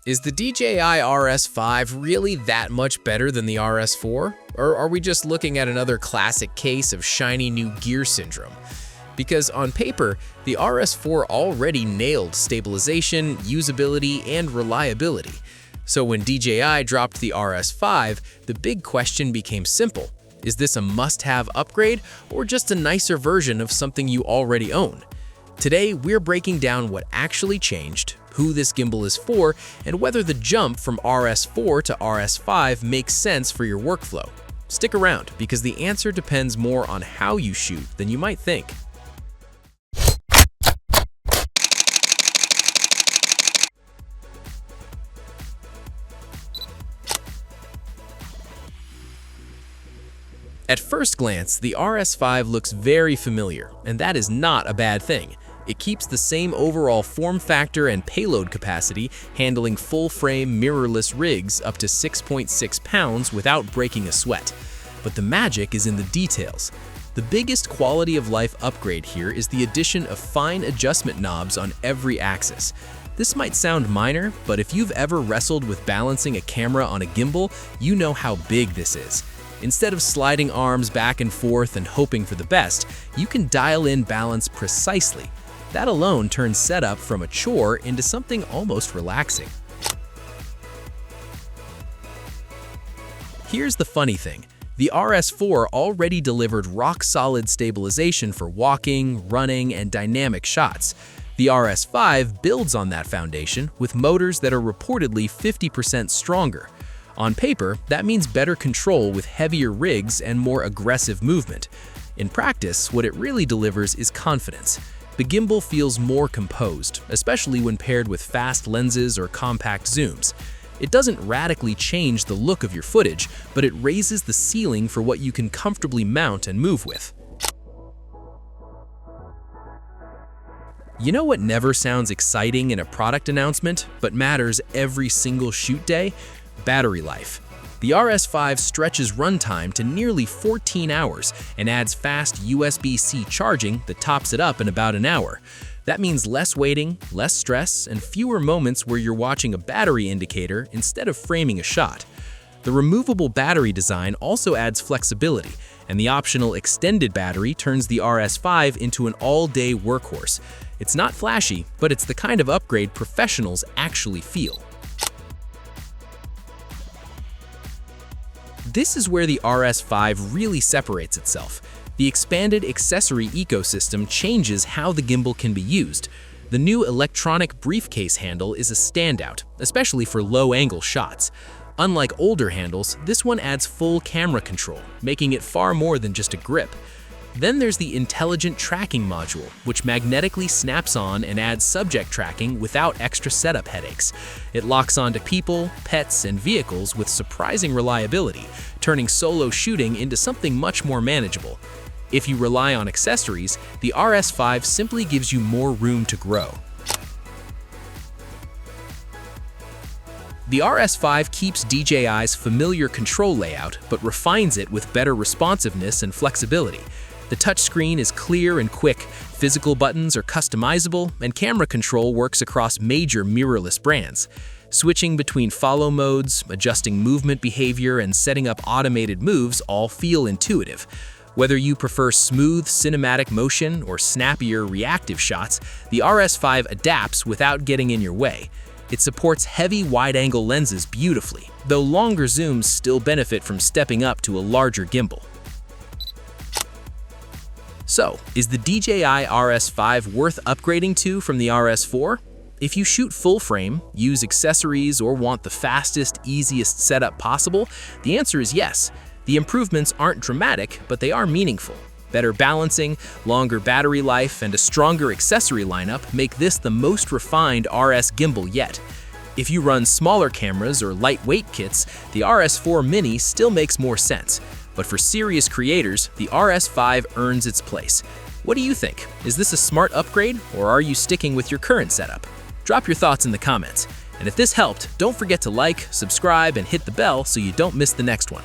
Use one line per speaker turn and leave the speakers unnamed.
Is the DJI RS5 really that much better than the RS4? Or are we just looking at another classic case of shiny new gear syndrome? Because on paper, the RS4 already nailed stabilization, usability, and reliability. So when DJI dropped the RS5, the big question became simple. Is this a must-have upgrade or just a nicer version of something you already own? Today, we're breaking down what actually changed, who this gimbal is for, and whether the jump from RS4 to RS5 makes sense for your workflow. Stick around, because the answer depends more on how you shoot than you might think. At first glance, the RS5 looks very familiar, and that is not a bad thing. It keeps the same overall form factor and payload capacity, handling full-frame mirrorless rigs up to 6.6 pounds without breaking a sweat. But the magic is in the details. The biggest quality of life upgrade here is the addition of fine adjustment knobs on every axis. This might sound minor, but if you've ever wrestled with balancing a camera on a gimbal, you know how big this is. Instead of sliding arms back and forth and hoping for the best, you can dial in balance precisely. That alone turns setup from a chore into something almost relaxing. Here's the funny thing. The RS4 already delivered rock-solid stabilization for walking, running, and dynamic shots. The RS5 builds on that foundation with motors that are reportedly 50% stronger. On paper, that means better control with heavier rigs and more aggressive movement. In practice, what it really delivers is confidence. The gimbal feels more composed, especially when paired with fast lenses or compact zooms. It doesn't radically change the look of your footage, but it raises the ceiling for what you can comfortably mount and move with. You know what never sounds exciting in a product announcement, but matters every single shoot day? Battery life. The RS5 stretches runtime to nearly 14 hours and adds fast USB-C charging that tops it up in about an hour. That means less waiting, less stress, and fewer moments where you're watching a battery indicator instead of framing a shot. The removable battery design also adds flexibility, and the optional extended battery turns the RS5 into an all-day workhorse. It's not flashy, but it's the kind of upgrade professionals actually feel. This is where the RS5 really separates itself. The expanded accessory ecosystem changes how the gimbal can be used. The new electronic briefcase handle is a standout, especially for low-angle shots. Unlike older handles, this one adds full camera control, making it far more than just a grip. Then there's the intelligent tracking module, which magnetically snaps on and adds subject tracking without extra setup headaches. It locks onto people, pets, and vehicles with surprising reliability, turning solo shooting into something much more manageable. If you rely on accessories, the RS5 simply gives you more room to grow. The RS5 keeps DJI's familiar control layout, but refines it with better responsiveness and flexibility. The touchscreen is clear and quick, physical buttons are customizable, and camera control works across major mirrorless brands. Switching between follow modes, adjusting movement behavior, and setting up automated moves all feel intuitive. Whether you prefer smooth cinematic motion or snappier reactive shots, the RS5 adapts without getting in your way. It supports heavy wide-angle lenses beautifully, though longer zooms still benefit from stepping up to a larger gimbal. So, is the DJI RS5 worth upgrading to from the RS4? If you shoot full frame, use accessories, or want the fastest, easiest setup possible, the answer is yes. The improvements aren't dramatic, but they are meaningful. Better balancing, longer battery life, and a stronger accessory lineup make this the most refined RS gimbal yet. If you run smaller cameras or lightweight kits, the RS4 Mini still makes more sense. But for serious creators, the RS5 earns its place. What do you think? Is this a smart upgrade, or are you sticking with your current setup? Drop your thoughts in the comments. And if this helped, don't forget to like, subscribe, and hit the bell so you don't miss the next one.